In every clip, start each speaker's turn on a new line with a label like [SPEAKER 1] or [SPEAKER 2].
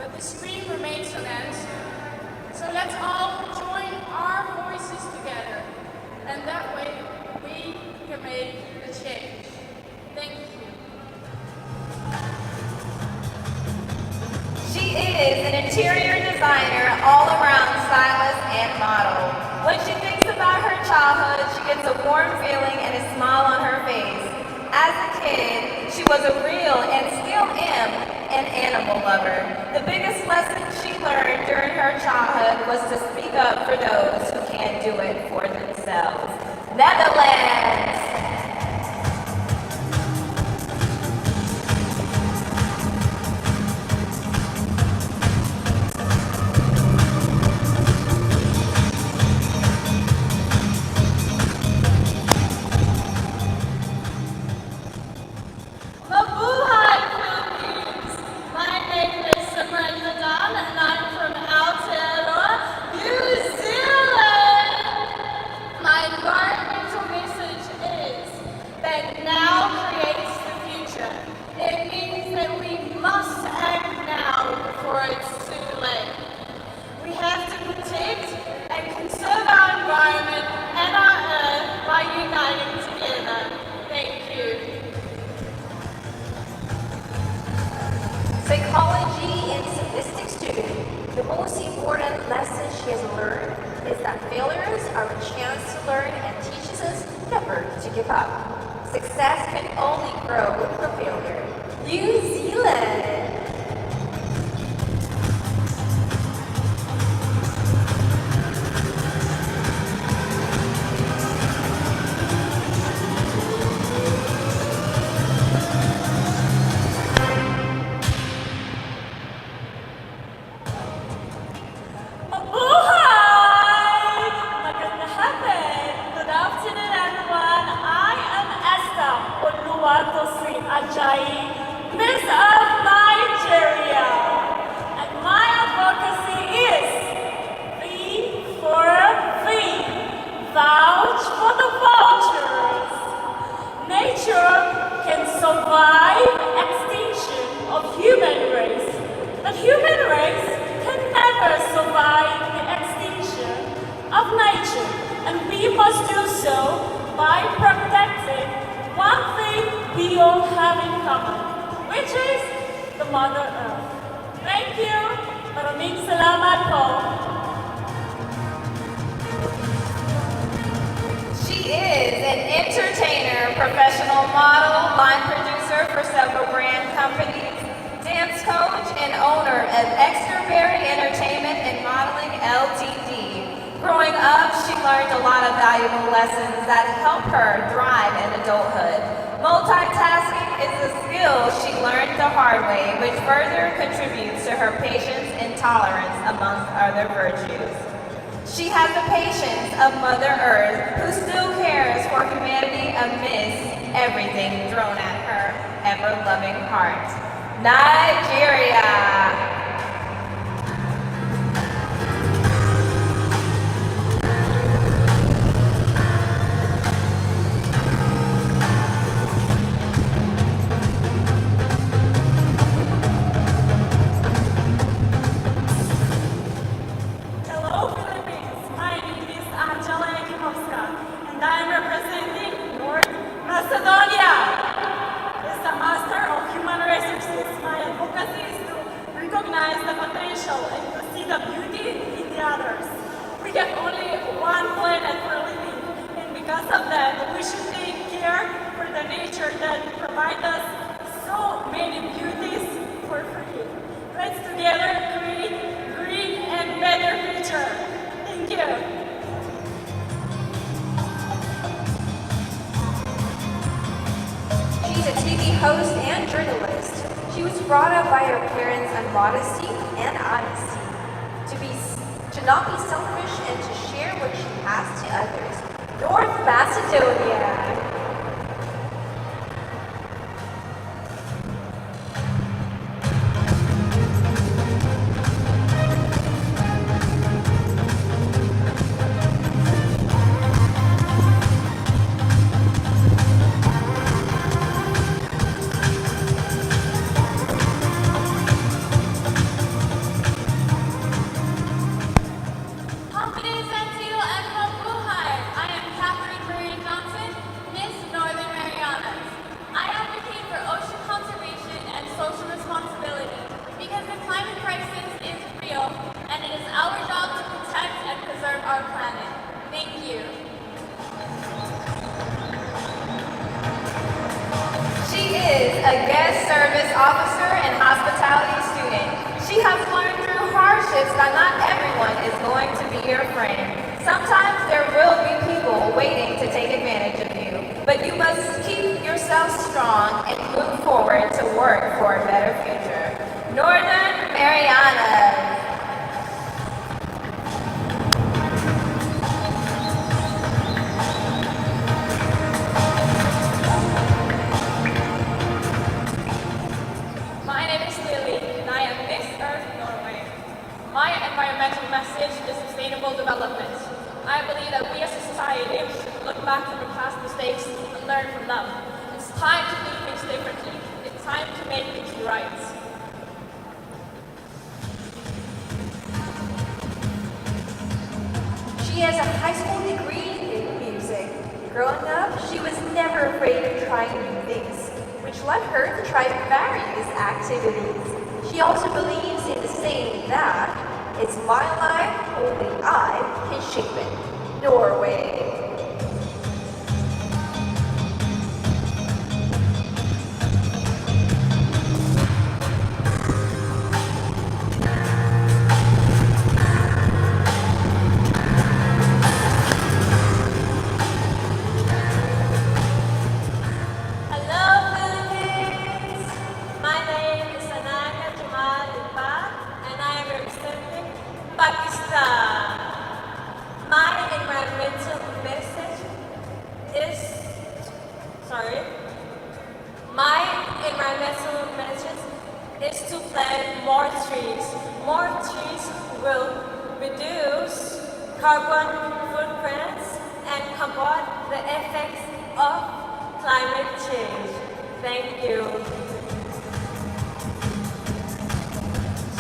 [SPEAKER 1] but the scream remains unanswered. So let's all join our voices together, and that way we can make the change. Thank you.
[SPEAKER 2] She is an interior designer, all-around stylist and model. When she thinks about her childhood, she gets a warm feeling and a smile on her face. As a kid, she was a real and still am an animal lover. The biggest lesson she learned during her childhood was to speak up for those who can't do it for themselves. Netherlands!
[SPEAKER 3] Mabuhay, Philippines! My name is Simran Madan, and I'm from Aotearoa, New Zealand! My environmental message is that now creates the future. It means that we must act now before it's too late. We have to protect and conserve our environment and our earth by uniting together. Thank you.
[SPEAKER 2] Psychology and sadistic student. The most important lesson she has learned is that failures are a chance to learn and teaches us never to give up. Success can only grow from failure. New Zealand!
[SPEAKER 3] Mabuhay! Magandang hapon! Good afternoon, everyone. I am Esther Oluwatosin Ajayi, Miss of Nigeria. And my advocacy is V for V. Vouch for the vultures. Nature can survive extinction of human race, but human race can never survive the extinction of nature, and we must do so by protecting one thing we all have in common, which is the Mother Earth. Thank you. Maraming salamat po.
[SPEAKER 2] She is an entertainer, professional model, line producer for several brand companies, dance coach, and owner of Extraberry Entertainment and Modeling Ltd. Growing up, she learned a lot of valuable lessons that help her thrive in adulthood. Multitasking is a skill she learned the hard way, which further contributes to her patience and tolerance, amongst other virtues. She has the patience of Mother Earth, who still cares for humanity amidst everything thrown at her ever-loving heart. Nigeria!
[SPEAKER 3] Hello, Philippines. My name is Angela Yakimowska, and I am representing North Macedonia. As a master of human resources, my advocacy is to recognize the potential and to see the beauty in the others. We have only one planet for living, and because of that, we should take care for the nature that provides us so many beauties for free. Let's together create green and better future. Thank you.
[SPEAKER 2] She's a TV host and journalist. She was brought up by her parents on modesty and honesty, to not be selfish and to share what she has to others. North Macedonia.
[SPEAKER 1] our planet. Thank you.
[SPEAKER 2] She is a guest service officer and hospitality student. She has learned through hardships that not everyone is going to be your friend. Sometimes there will be people waiting to take advantage of you, but you must keep yourself strong and move forward to work for a better future. Northern Marianas.
[SPEAKER 1] My name is Lily, and I am Miss Earth Norway. My environmental message is sustainable development. I believe that we as a society should look back from the past mistakes and learn from them. It's time to do things differently. It's time to make things right.
[SPEAKER 4] She has a high school degree in music. Growing up, she was never afraid of trying new things, which led her to try various activities. She also believes in the saying that it's my life, only I can shape it. Norway.
[SPEAKER 3] Hello, Philippines! My name is Ananya Jamal Ipa, and I am representing Pakistan. My environmental message is, my environmental message is to plant more trees. More trees will reduce carbon footprints and combat the effects of climate change. Thank you.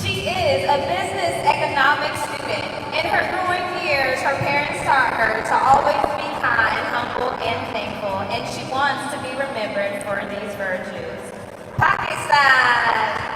[SPEAKER 2] She is a business economics student. In her growing years, her parents taught her to always be kind, humble, and thankful, and she wants to be remembered for these virtues. Pakistan!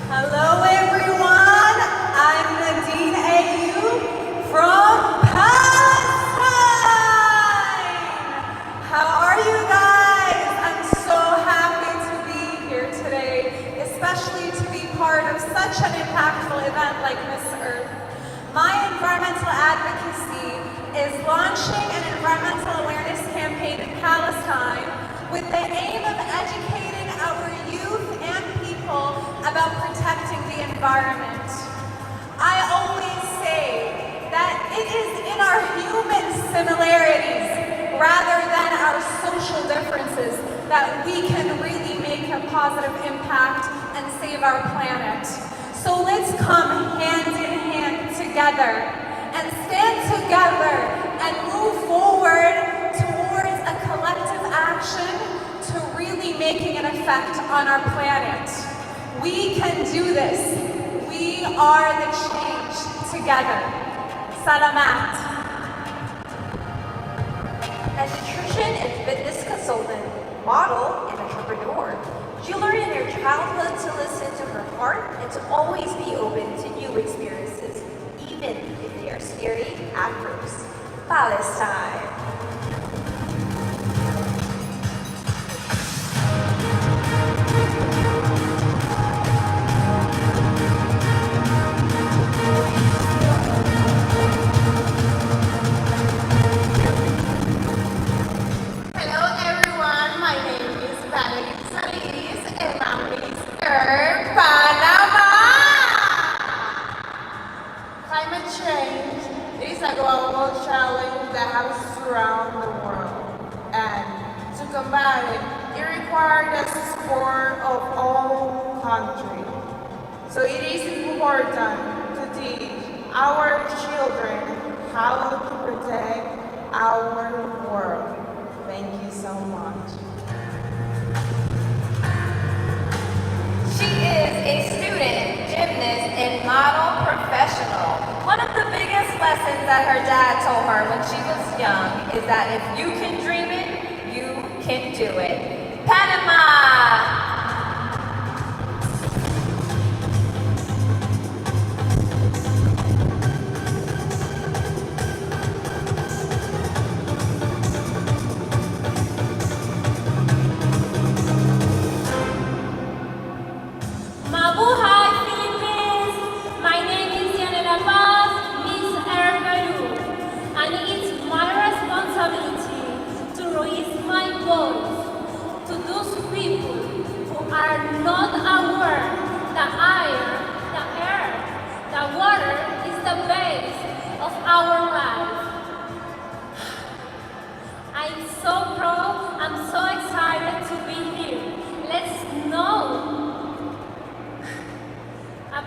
[SPEAKER 5] Hello everyone, I'm Nadine Ayoub from Palestine! How are you guys? I'm so happy to be here today, especially to be part of such an impactful event like Miss Earth. My environmental advocacy is launching an environmental awareness campaign in Palestine with the aim of educating our youth and people about protecting the environment. I always say that it is in our human similarities rather than our social differences that we can really make a positive impact and save our planet. So let's come hand in hand together and stand together and move forward towards a collective action to really making an effect on our planet. We can do this. We are the change together. Salamat.
[SPEAKER 4] As a nutrition and fitness consultant, model, and entrepreneur, she learned in her childhood to listen to her heart and to always be open to new experiences, even if they are scary at first. Palestine.
[SPEAKER 1] Hello everyone, my name is Valerie Saris and I'm Miss Earth Panama! Climate change is a global challenge that has surrounded the world, and to combat it, it requires the support of all countries. So it is important to teach our children how to protect our world. Thank you so much.
[SPEAKER 2] She is a student, gymnast, and model professional. One of the biggest that her dad told her when she was young is that if you can dream it, you can do it. Panama!
[SPEAKER 3] Mabuhay, Philippines! My name is Yanela Paz, Miss Air Peru, and it's my responsibility to raise my voice to those people who are not aware that air, the water is the base of our life. I'm so proud, I'm so excited to be here. Let's know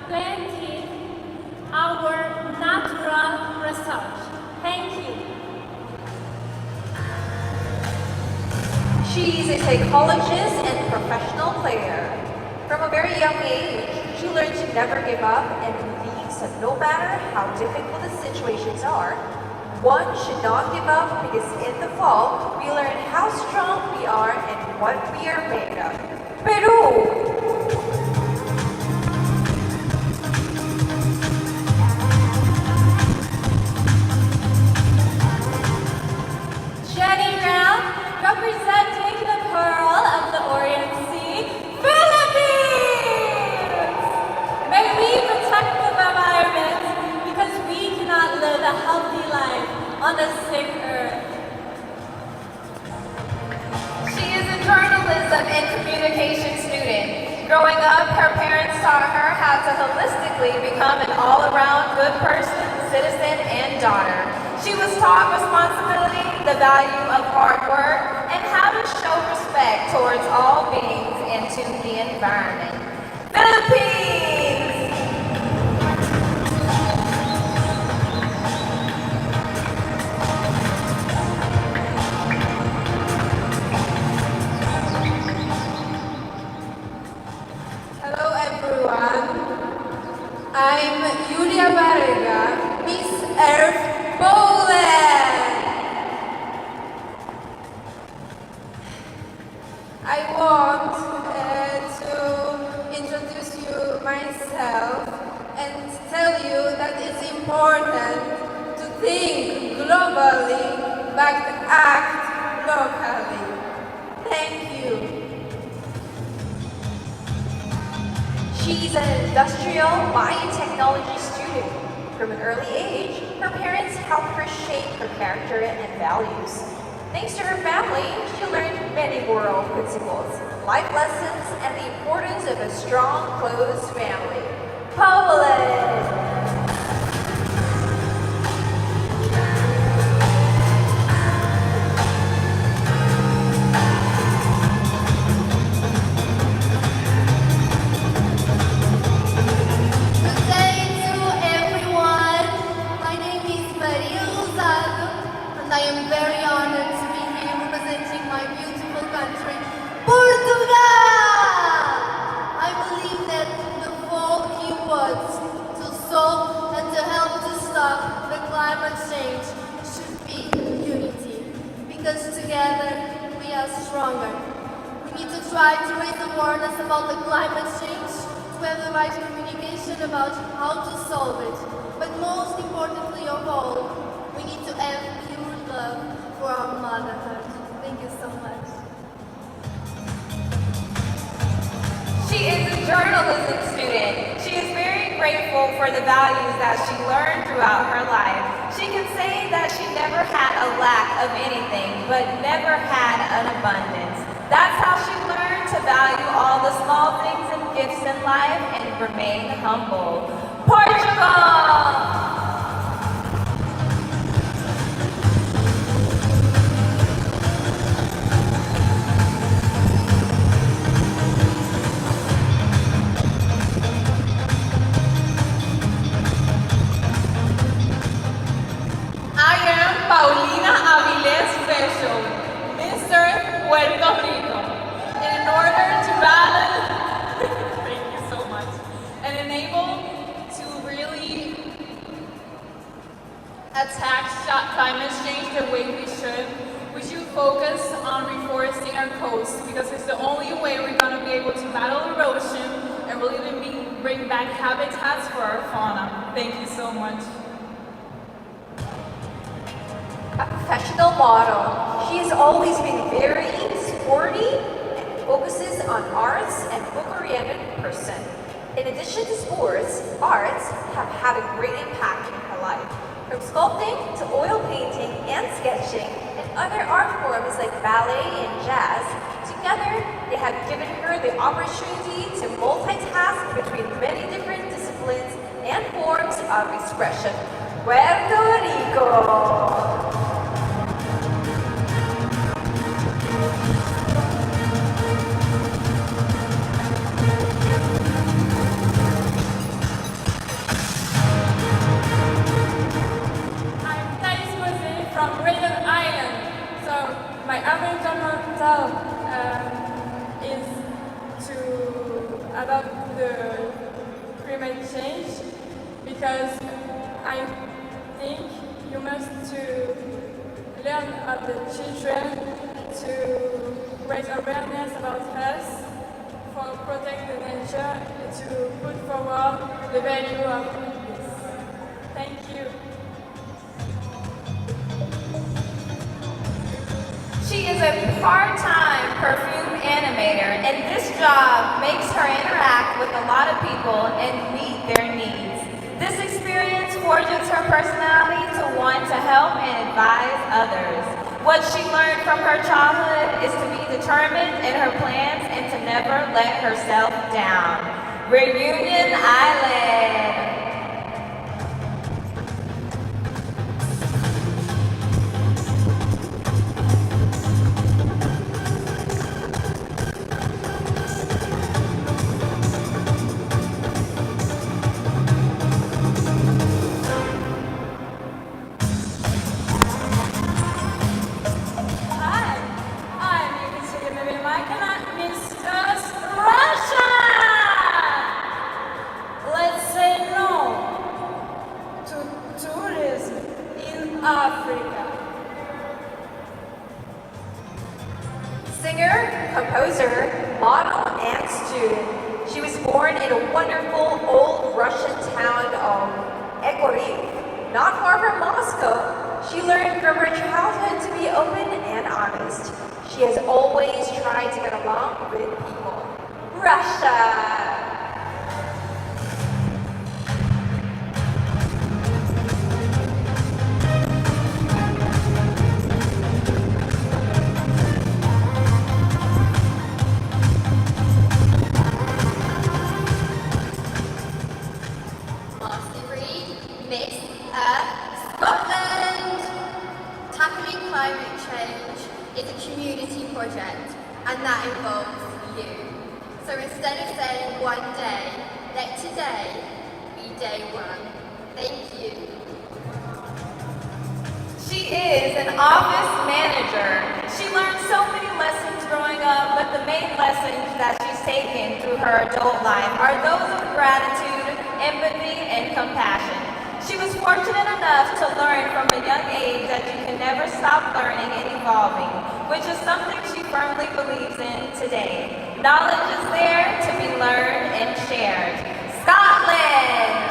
[SPEAKER 3] plenty our natural research. Thank you.
[SPEAKER 4] She's a psychologist and professional player. From a very young age, she learned to never give up and believes that no matter how difficult the situations are, one should not give up because in the fall, we learn how strong we are and what we are made of. Peru!
[SPEAKER 3] Jenny Ram, representing the Pearl of the Orient Sea, Philippines! May we protect the environment because we cannot live a healthy life on a sick earth.
[SPEAKER 2] She is a journalism and communication student. Growing up, her parents taught her how to holistically become an all-around good person, citizen, and daughter. She was taught responsibility, the value of hard work, and how to show respect towards all beings and to the environment. Philippines!
[SPEAKER 5] Hello everyone. I'm Yulia Barrega, Miss Earth Poland. I want to introduce you myself and tell you that it's important to think globally but act locally. Thank you.
[SPEAKER 4] She's an industrial biotechnology student. From an early age, her parents helped her shape her character and values. Thanks to her family, she learned many moral principles, life lessons, and the importance of a strong, close family. Poland!
[SPEAKER 6] Good day to everyone. My name is Maria Luzado, and I am very honored to be here representing my beautiful country, Portugal. I believe that the four key words to solve and to help to stop the climate change should be unity, because together we are stronger. We need to try to raise awareness about the climate change, to have the right communication about how to solve it. But most importantly of all, we need to have pure love for our motherhood. Thank you so much.
[SPEAKER 2] She is a journalism student. She is very grateful for the values that she learned throughout her life. She can say that she never had a lack of anything, but never had an abundance. That's how she learned to value all the small things and gifts in life and remain humble. Portugal!
[SPEAKER 5] I am Paulina Avilés Fecho, Mr. Puerto Rico. And in order to balance, thank you so much, and enable to really
[SPEAKER 7] attack climate change the way we should focus on reforesting our coast because it's the only way we're going to be able to battle erosion and really bring back habitats for our fauna. Thank you so much.
[SPEAKER 4] A professional model, she has always been very sporty and focuses on arts and book-oriented person. In addition to sports, arts have had a great impact in her life. From sculpting to oil painting and sketching and other art forms like ballet and jazz, together they have given her the opportunity to multitask between many different disciplines and forms of expression. Puerto Rico!
[SPEAKER 7] From Rhode Island. So my American motto is about the climate change because I think you must to learn of the children to raise awareness about us, for protect the nature, to put forward the value of this. Thank you.
[SPEAKER 2] She is a part-time perfume animator, and this job makes her interact with a lot of people and meet their needs. This experience forges her personality to want to help and advise others. What she learned from her childhood is to be determined in her plans and to never let herself down. Reunion Island.
[SPEAKER 4] Singer, composer, model, and student. She was born in a wonderful old Russian town of Egoriev, not far from Moscow. She learned from her childhood to be open and honest. She has always tried to get along with people. Russia!
[SPEAKER 6] Climate change is a community project, and that involves you. So instead of saying one day, let today be day one. Thank you.
[SPEAKER 2] She is an office manager. She learned so many lessons growing up, but the main lessons that she's taken through her adult life are those of gratitude, empathy, and compassion. She was fortunate enough to learn from a young age that you can never stop learning and evolving, which is something she firmly believes in today. Knowledge is there to be learned and shared. Scotland!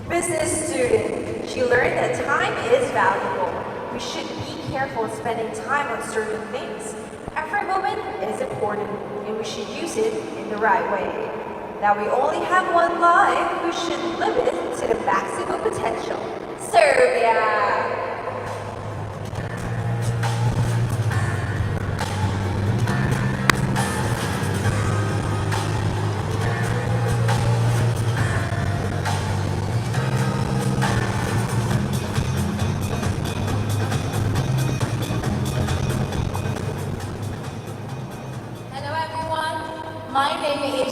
[SPEAKER 2] Business student. She learned that time is valuable. We should be careful spending time on certain things. Every moment is important, and we should use it in the right way. That we only have one life, we should live it to the maximum potential. Serbia!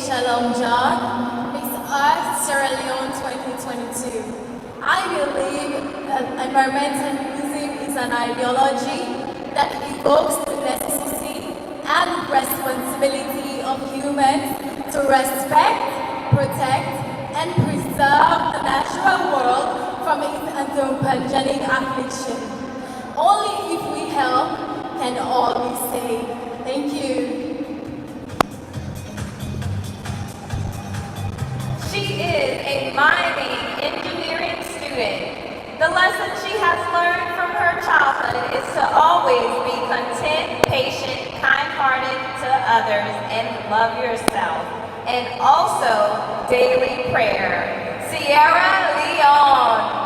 [SPEAKER 8] Shalom John, Miss Earth Sierra Leone 2022. I believe environmentalism is an ideology that evokes the necessity and responsibility of humans to respect, protect, and preserve the natural world from its anthropogenic affliction. Only if we help can all be saved. Thank you.
[SPEAKER 2] She is a mining engineering student. The lesson she has learned from her childhood is to always be content, patient, kind-hearted to others, and love yourself. And also daily prayer. Sierra Leone.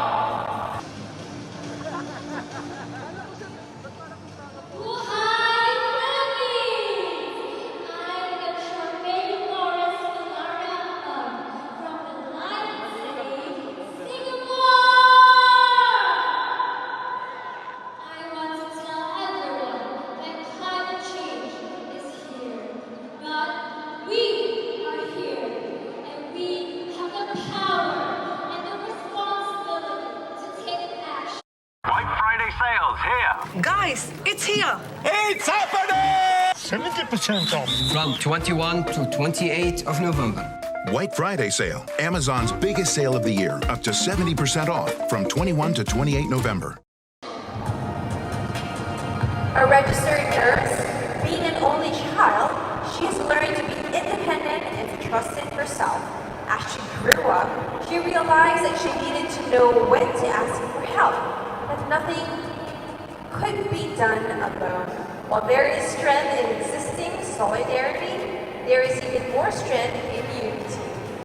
[SPEAKER 9] Guys, it's here!
[SPEAKER 10] It's happening! 70% off.
[SPEAKER 11] From 21 to 28 of November.
[SPEAKER 12] White Friday sale, Amazon's biggest sale of the year, up to 70% off from 21 to 28 November.
[SPEAKER 4] A registered nurse, being an only child, she has learned to be independent and to trust in herself. As she grew up, she realized that she needed to know when to ask for help, that nothing could be done alone. While there is strength in existing solidarity, there is even more strength in